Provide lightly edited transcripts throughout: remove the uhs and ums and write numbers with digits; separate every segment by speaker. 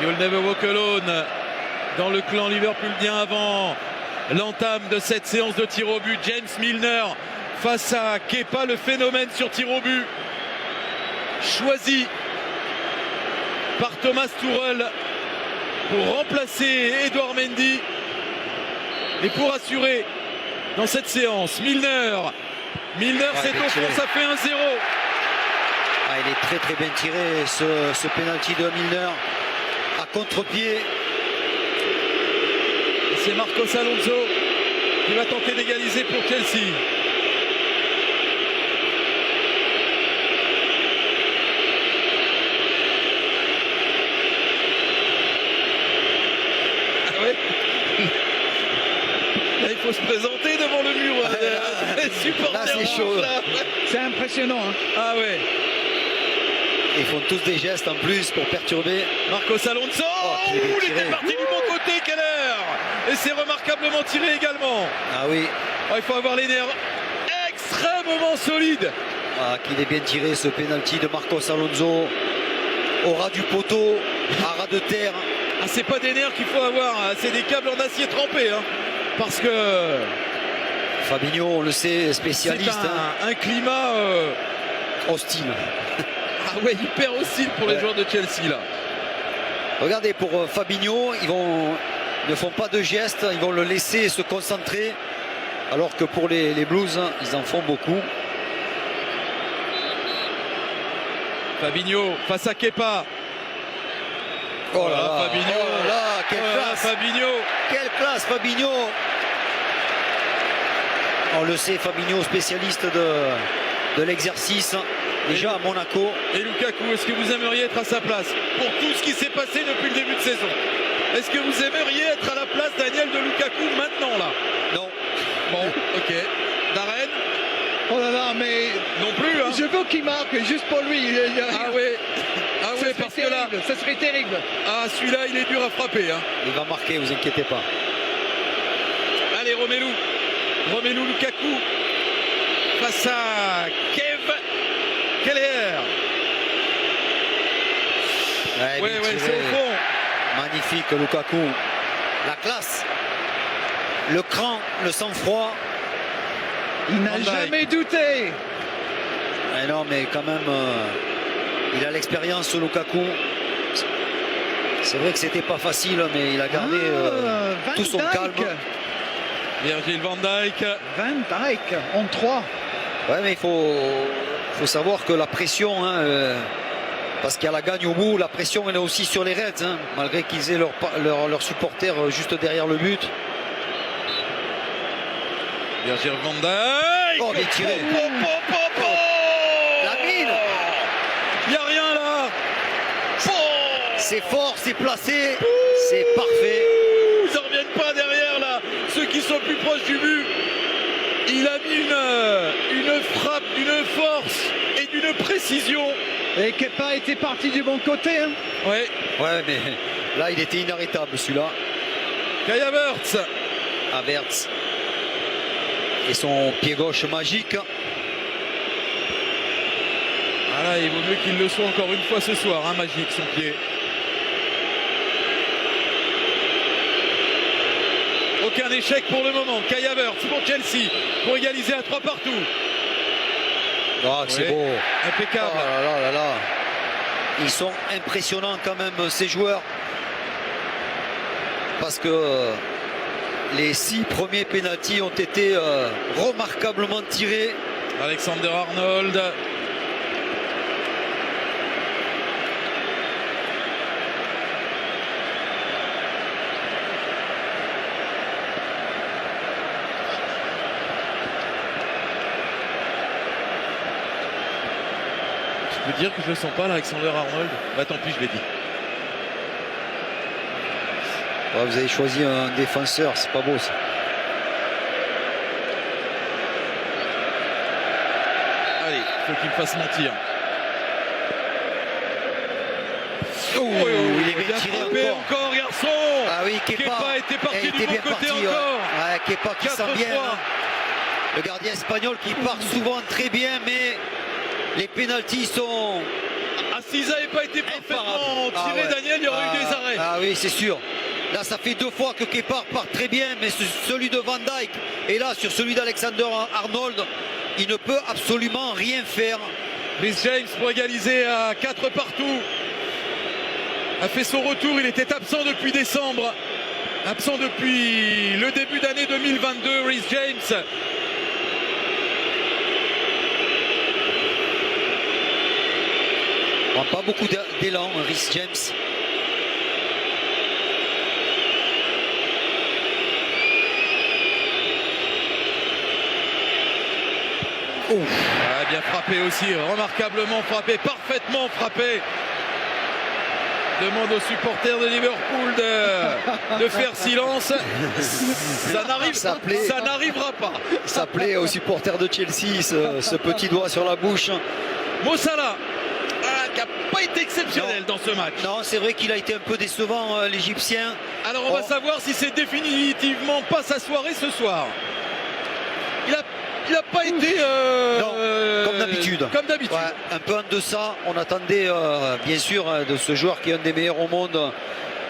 Speaker 1: You'll never walk alone dans le clan liverpoolien avant l'entame de cette séance de tir au but. James Milner face à Kepa, le phénomène sur tir au but, choisi par Thomas Tuchel pour remplacer Edouard Mendy et pour assurer dans cette séance. Milner c'est au fond, ça fait 1-0.
Speaker 2: Il est très bien tiré ce penalty de Milner à contre-pied.
Speaker 1: C'est Marcos Alonso qui va tenter d'égaliser pour Chelsea. Ah ouais. Là, il faut se présenter devant le mur. Les supporters.
Speaker 2: Là, c'est chaud.
Speaker 3: C'est impressionnant. Hein.
Speaker 1: Ah ouais.
Speaker 2: Ils font tous des gestes en plus pour perturber.
Speaker 1: Marcos Alonso, il était parti du bon côté, Keller. Et c'est remarquablement tiré également.
Speaker 2: Ah oui.
Speaker 1: Il faut avoir les nerfs extrêmement solides.
Speaker 2: Qu'il est bien tiré ce penalty de Marcos Alonso. Au ras du poteau, à ras de terre.
Speaker 1: C'est pas des nerfs qu'il faut avoir, c'est des câbles en acier trempé. Parce que
Speaker 2: Fabinho, on le sait, spécialiste.
Speaker 1: C'est un climat
Speaker 2: hostile.
Speaker 1: Ah ouais, hyper hostile pour les joueurs de Chelsea là.
Speaker 2: Regardez, pour Fabinho, ils ne font pas de gestes, ils vont le laisser se concentrer. Alors que pour les Blues, ils en font beaucoup.
Speaker 1: Fabinho face à Kepa.
Speaker 2: Oh là là,
Speaker 1: Fabinho.
Speaker 2: Oh là là, quelle classe.
Speaker 1: Fabinho.
Speaker 2: Quelle classe, Fabinho. On le sait, Fabinho, spécialiste de l'exercice. Déjà à Monaco.
Speaker 1: Et Lukaku, est-ce que vous aimeriez être à sa place pour tout ce qui s'est passé depuis le début de saison? Est-ce que vous aimeriez être à la place Daniel de Lukaku maintenant là?
Speaker 2: Non.
Speaker 1: Bon, ok. Darren?
Speaker 3: Oh là là, mais
Speaker 1: non plus.
Speaker 3: Je veux qu'il marque juste pour lui.
Speaker 1: Ah ouais. Ah ouais, parce que là,
Speaker 3: ça serait terrible.
Speaker 1: Ah, celui-là, il est dur à frapper.
Speaker 2: Il va marquer, vous inquiétez pas.
Speaker 1: Allez, Romelu Lukaku face à Keller. Ouais, c'est au fond.
Speaker 2: Magnifique Lukaku. La classe. Le cran, le sang-froid.
Speaker 3: Il n'a jamais douté.
Speaker 2: Non, mais quand même, il a l'expérience sur Lukaku. C'est vrai que c'était pas facile, mais il a gardé tout son calme.
Speaker 1: Virgil van Dijk.
Speaker 3: Van Dijk en 3.
Speaker 2: Ouais, mais il faut savoir que la pression, parce qu'il y a la gagne au bout, la pression elle est aussi sur les Reds, malgré qu'ils aient leurs supporters juste derrière le but.
Speaker 1: Virgil van Dijk.
Speaker 2: Oh, bien tiré. La mine.
Speaker 1: Il n'y a rien là.
Speaker 2: C'est fort, c'est placé, c'est parfait.
Speaker 1: Ils ne reviennent pas derrière là. Ceux qui sont plus proches du but. Il a mis une frappe d'une force et d'une précision.
Speaker 3: Et Kepa était parti du bon côté.
Speaker 2: Ouais, mais là il était inarrêtable celui-là.
Speaker 1: Kai Havertz.
Speaker 2: Havertz. Et son pied gauche magique.
Speaker 1: Voilà, il vaut mieux qu'il le soit encore une fois ce soir, magique son pied. Aucun échec pour le moment. Kai Havertz pour Chelsea pour égaliser à 3 partout.
Speaker 2: C'est beau.
Speaker 1: Impeccable.
Speaker 2: Oh là. Ils sont impressionnants quand même ces joueurs. Parce que les 6 premiers pénaltys ont été remarquablement tirés.
Speaker 1: Alexander Arnold. Je peux dire que je le sens pas, Alexander Arnold. Tant pis, je l'ai dit.
Speaker 2: Vous avez choisi un défenseur, c'est pas beau ça.
Speaker 1: Allez, il faut qu'il me fasse mentir.
Speaker 2: Il est bien tiré
Speaker 1: encore, garçon.
Speaker 2: Ah oui, Kepa
Speaker 1: était parti du bon côté
Speaker 2: parti,
Speaker 1: encore.
Speaker 2: Kepa qui sent bien. Le gardien espagnol qui part souvent très bien, mais les pénaltys sont
Speaker 1: s'ils n'avaient pas été parfaitement
Speaker 2: Ah
Speaker 1: tirés,
Speaker 2: ouais.
Speaker 1: Daniel, il y aurait eu des arrêts.
Speaker 2: Ah oui, c'est sûr. Là, ça fait 2 fois que Kepa part très bien, mais celui de Van Dijk et là, sur celui d'Alexander Arnold, il ne peut absolument rien faire.
Speaker 1: Rhys James pour égaliser à 4 partout. A fait son retour, il était absent depuis décembre. Absent depuis le début d'année 2022, Rhys James.
Speaker 2: Pas beaucoup d'élan, Rhys James.
Speaker 1: Ah, bien frappé aussi, remarquablement frappé, parfaitement frappé. Demande aux supporters de Liverpool de faire silence. Ça n'arrivera pas.
Speaker 2: Ça plaît aux supporters de Chelsea, ce petit doigt sur la bouche.
Speaker 1: Mo Salah, qui n'a pas été exceptionnel dans ce match.
Speaker 2: Non, c'est vrai qu'il a été un peu décevant, l'Égyptien.
Speaker 1: Alors on va savoir si c'est définitivement pas sa soirée ce soir. Il n'a pas été
Speaker 2: comme d'habitude. Ouais, un peu en deçà. On attendait bien sûr de ce joueur qui est un des meilleurs au monde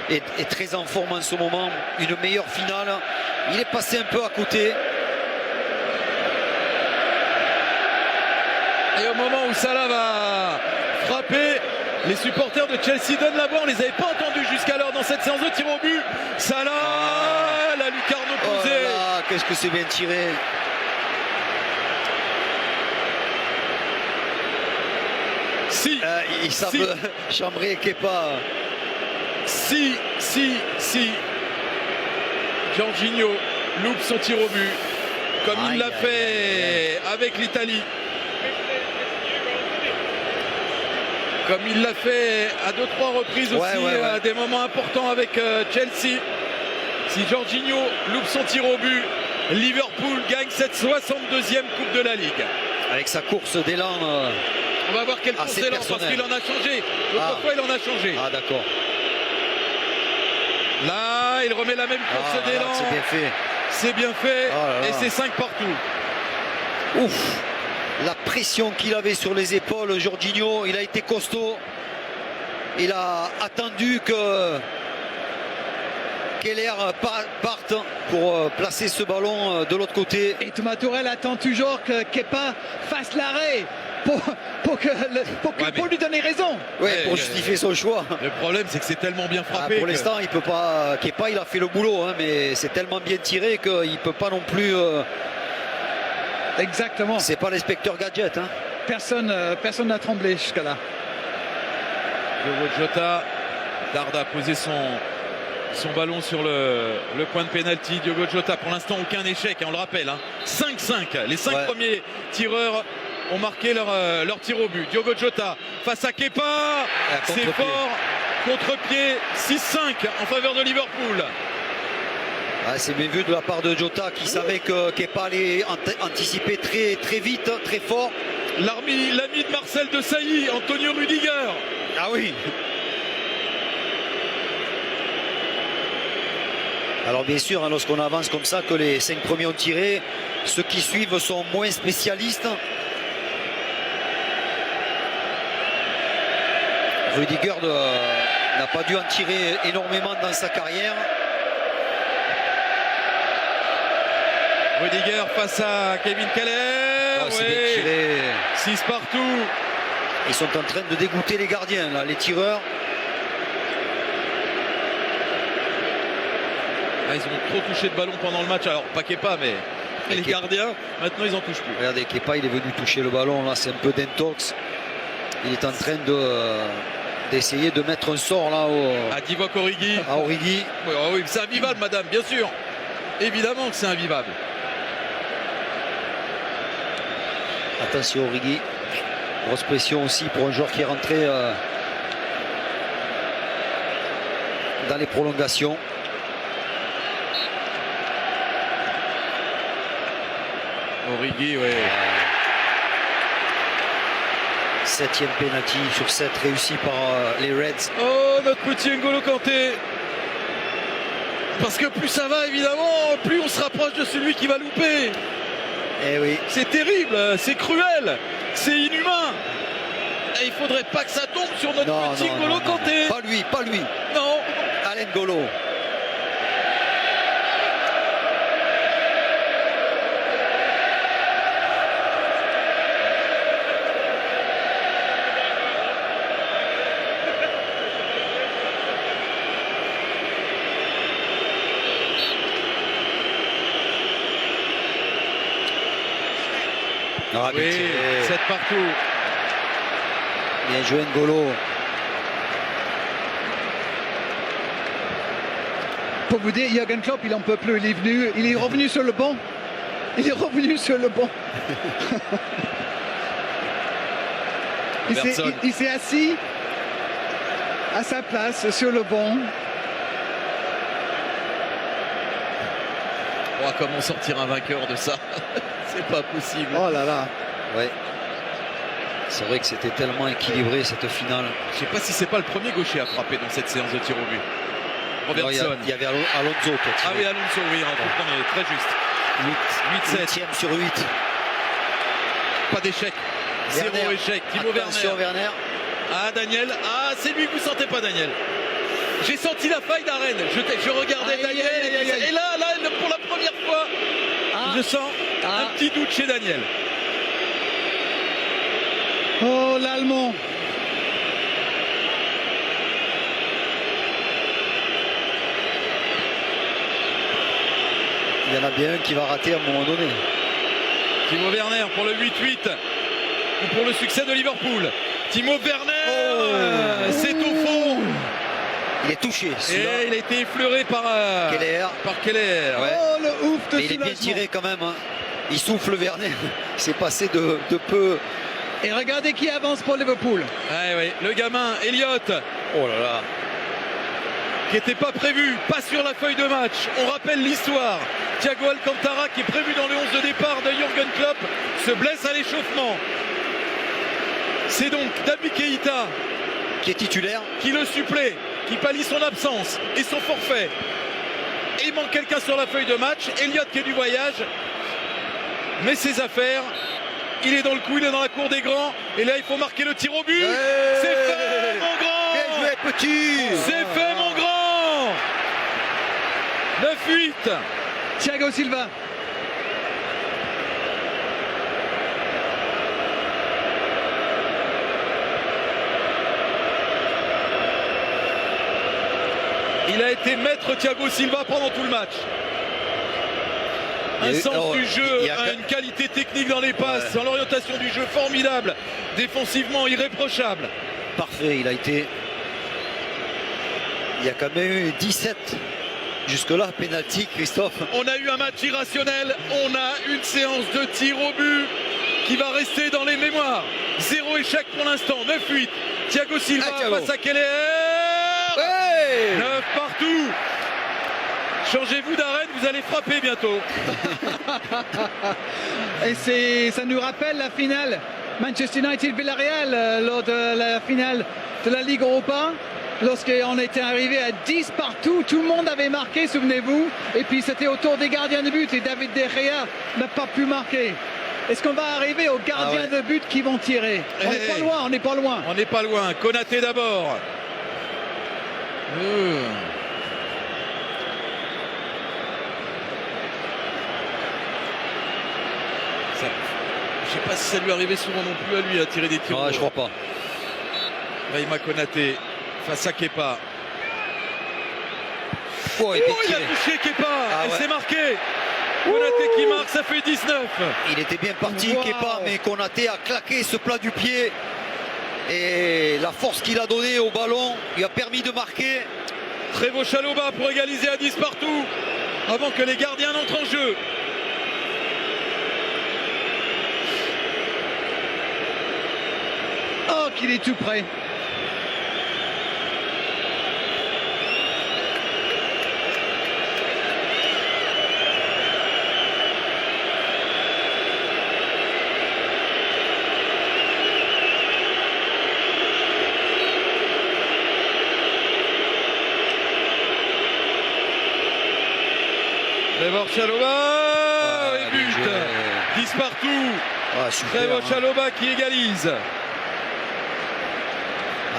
Speaker 2: et très en forme en ce moment, une meilleure finale. Il est passé un peu à côté.
Speaker 1: Et au moment où Salah va frapper, les supporters de Chelsea donnent la voix. On ne les avait pas entendus jusqu'alors dans cette séance de tir au but. Salah, la lucarne opposée.
Speaker 2: Oh là là, qu'est-ce que c'est bien tiré.
Speaker 1: Si,
Speaker 2: il semble chambrer Kepa.
Speaker 1: Si Jorginho loupe son tir au but, comme il l'a fait avec l'Italie, comme il l'a fait à 2-3 reprises aussi, à des moments importants avec Chelsea. Si Jorginho loupe son tir au but, Liverpool gagne cette 62e Coupe de la Ligue.
Speaker 2: Avec sa course d'élan.
Speaker 1: On va voir quelle course d'élan, parce qu'il en a changé. L'autre fois, il en a changé.
Speaker 2: Ah, d'accord.
Speaker 1: Là, il remet la même course d'élan.
Speaker 2: C'est bien fait.
Speaker 1: C'est bien fait.
Speaker 2: Oh là là.
Speaker 1: Et c'est 5 partout.
Speaker 2: Ouf. La pression qu'il avait sur les épaules, Jorginho, il a été costaud. Il a attendu que Keller parte pour placer ce ballon de l'autre côté.
Speaker 3: Et Thomas Tuchel attend toujours que Kepa fasse l'arrêt pour lui donner raison.
Speaker 2: Oui, pour justifier son choix.
Speaker 1: Le problème, c'est que c'est tellement bien frappé.
Speaker 2: Pour l'instant, il peut pas. Kepa, il a fait le boulot, hein, mais c'est tellement bien tiré qu'il ne peut pas non plus.
Speaker 3: Exactement.
Speaker 2: C'est pas l'inspecteur Gadget. Hein.
Speaker 3: Personne n'a tremblé jusqu'à là.
Speaker 1: Diogo Jota tarde à poser son ballon sur le point de pénalty. Diogo Jota, pour l'instant, aucun échec, on le rappelle. 5-5. Les 5 premiers tireurs ont marqué leur tir au but. Diogo Jota face à Kepa. C'est fort. Contre-pied. 6-5 en faveur de Liverpool.
Speaker 2: C'est bien vu de la part de Jota qui savait que Kepa allait anticiper très, très vite, très fort.
Speaker 1: L'ami de Marcel Desailly, Antonio Rudiger.
Speaker 2: Ah oui. Alors bien sûr, lorsqu'on avance comme ça, que les 5 premiers ont tiré, ceux qui suivent sont moins spécialistes. Rudiger n'a pas dû en tirer énormément dans sa carrière.
Speaker 1: Rudiger face à Kevin Keller.
Speaker 2: C'est bien tiré.
Speaker 1: 6 partout.
Speaker 2: Ils sont en train de dégoûter les gardiens, là, les tireurs.
Speaker 1: Ils ont trop touché de ballon pendant le match. Alors, pas Kepa, mais les gardiens, maintenant, ils en touchent plus.
Speaker 2: Regardez, Kepa, il est venu toucher le ballon. Là, c'est un peu d'intox. Il est en train d'essayer de mettre un sort là
Speaker 1: à Divock Origi.
Speaker 2: À Origi.
Speaker 1: Oui, c'est invivable, madame, bien sûr. Évidemment que c'est invivable.
Speaker 2: Attention, Origi. Grosse pression aussi pour un joueur qui est rentré dans les prolongations.
Speaker 1: Origi, oui.
Speaker 2: 7e penalty sur 7 réussi par les Reds.
Speaker 1: Oh, notre petit N'Golo Kanté. Parce que plus ça va, évidemment, plus on se rapproche de celui qui va louper.
Speaker 2: Eh oui.
Speaker 1: C'est terrible, c'est cruel, c'est inhumain. il faudrait pas que ça tombe sur notre petit N'Golo Kanté.
Speaker 2: Pas lui, pas lui.
Speaker 1: Non.
Speaker 2: Alain N'Golo.
Speaker 1: Ah, oui, 7 partout.
Speaker 2: Bien joué N'Golo.
Speaker 3: Pour vous dire, Jürgen Klopp, il en peut plus. Il est revenu sur le banc. Il est revenu sur le banc. Il s'est assis à sa place sur le banc.
Speaker 1: Oh, comment sortir un vainqueur de ça? C'est pas possible.
Speaker 3: Oh là là.
Speaker 2: Ouais. C'est vrai que c'était tellement équilibré cette finale.
Speaker 1: Je sais pas si c'est pas le premier gaucher à frapper dans cette séance de tir au but. Robertson.
Speaker 2: Il y avait Alonso qui a tiré.
Speaker 1: Ah oui, Alonso, oui, très juste.
Speaker 2: 8e sur 8.
Speaker 1: Pas d'échec. Zéro échec. Timo
Speaker 2: Werner.
Speaker 1: Ah, Daniel. Ah, c'est lui que vous sentez pas, Daniel. J'ai senti la faille d'Arène. Je regardais Daniel. Et là, pour la première fois, je sens un petit doute chez Daniel.
Speaker 3: Oh, l'Allemand.
Speaker 2: Il y en a bien un qui va rater à un moment donné.
Speaker 1: Timo Werner pour le 8-8 ou pour le succès de Liverpool. Timo Werner, c'est au fond.
Speaker 2: Il est touché.
Speaker 1: Et il a été effleuré par Keller.
Speaker 3: Ouais. Oh, le ouf de
Speaker 2: Mais il est bien tiré quand même. Hein. Il souffle Werner. Il s'est passé de peu.
Speaker 3: Et regardez qui avance pour Liverpool.
Speaker 1: Ouais, le gamin, Elliott.
Speaker 2: Oh là là.
Speaker 1: Qui n'était pas prévu, pas sur la feuille de match. On rappelle l'histoire. Thiago Alcantara, qui est prévu dans le 11 de départ de Jürgen Klopp, se blesse à l'échauffement. C'est donc Naby Keïta
Speaker 2: qui est titulaire,
Speaker 1: qui le supplée, qui pallie son absence et son forfait. Et il manque quelqu'un sur la feuille de match. Elliott qui est du voyage, mais ses affaires. Il est dans le coup, il est dans la cour des grands. Et là, il faut marquer le tir au but. C'est fait, mon grand.
Speaker 2: Bien joué, petit.
Speaker 1: C'est fait, mon grand. 9-8.
Speaker 3: Thiago Silva.
Speaker 1: Il a été maître Thiago Silva pendant tout le match. Un sens du jeu, une qualité technique dans les passes, dans l'orientation du jeu formidable, défensivement irréprochable.
Speaker 2: Parfait, il a été. Il y a quand même eu 17 jusque-là, pénalty, Christophe.
Speaker 1: On a eu un match irrationnel, on a une séance de tir au but qui va rester dans les mémoires. 0 échec pour l'instant, 9-8. Thiago Silva face à Keller. 9 partout. Changez-vous d'arène, vous allez frapper bientôt.
Speaker 3: Et ça nous rappelle la finale Manchester United-Villarreal lors de la finale de la Ligue Europa. Lorsqu'on était arrivé à 10 partout, tout le monde avait marqué, souvenez-vous. Et puis c'était au tour des gardiens de but et David De Gea n'a pas pu marquer. Est-ce qu'on va arriver aux gardiens de but qui vont tirer? On n'est pas loin, on n'est pas loin.
Speaker 1: On n'est pas loin. Konaté d'abord. Je ne sais pas si ça lui arrivait souvent non plus à lui à tirer des tirs.
Speaker 2: Ah, je crois pas.
Speaker 1: Rayma Konaté face à Kepa.
Speaker 2: Oh, il
Speaker 1: a touché Kepa. Et c'est marqué. Konaté qui marque, ça fait 19.
Speaker 2: Il était bien parti, Kepa, mais Konaté a claqué ce plat du pied. Et la force qu'il a donnée au ballon lui a permis de marquer.
Speaker 1: Trevoh Chalobah pour égaliser à 10 partout avant que les gardiens n'entrent en jeu.
Speaker 3: Oh, qu'il est tout près.
Speaker 1: Trevoh Chalobah et but. 10 partout. Trevoh Chalobah qui égalise.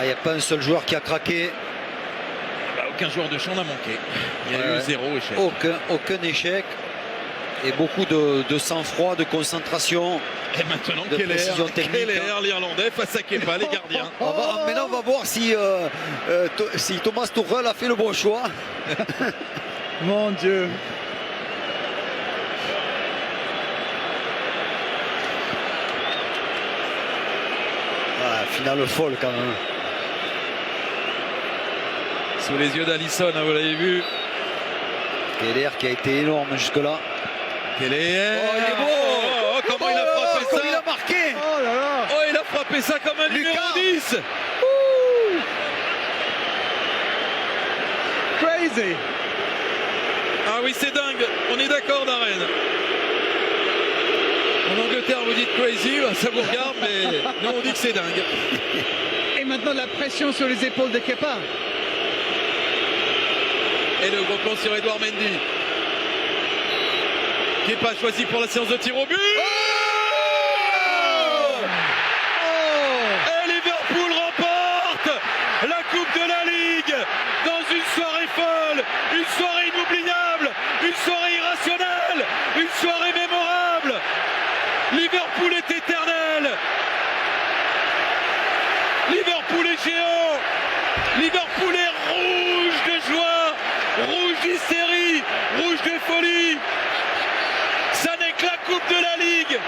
Speaker 2: Il n'y a pas un seul joueur qui a craqué.
Speaker 1: Aucun joueur de champ n'a manqué. Il y a eu 0 échec.
Speaker 2: Aucun échec. Et beaucoup de sang-froid, de concentration.
Speaker 1: Et maintenant,
Speaker 2: de précision technique.
Speaker 1: Keller, l'Irlandais face à Kepa, les gardiens.
Speaker 2: Maintenant, on va voir si Thomas Tuchel a fait le bon choix.
Speaker 3: Mon Dieu.
Speaker 2: Finale folle quand même.
Speaker 1: Sous les yeux d'Alisson, vous l'avez vu.
Speaker 2: Keller qui a été énorme jusque-là.
Speaker 1: Keller.
Speaker 2: Oh, il est beau.
Speaker 1: Comment il a frappé ça.
Speaker 2: Il a marqué.
Speaker 3: Oh là là.
Speaker 1: Oh, il a frappé ça comme un numéro 10.
Speaker 3: Crazy.
Speaker 1: Ah oui, c'est dingue. On est d'accord, Darren. En Angleterre, vous dites crazy, ça vous regarde, mais nous, on dit que c'est dingue.
Speaker 3: Et maintenant, la pression sur les épaules de Kepa.
Speaker 1: Et le gros plan sur Edouard Mendy. Kepa choisi pour la séance de tir au but. Et Liverpool remporte la Coupe de la Ligue dans une soirée folle, une soirée inoubliable, une soirée irrationnelle, une soirée mémorable. Liverpool est éternel. Liverpool est géant. Liverpool est rouge de joie, rouge d'hystérie, rouge de folie. Ça n'est que la Coupe de la Ligue.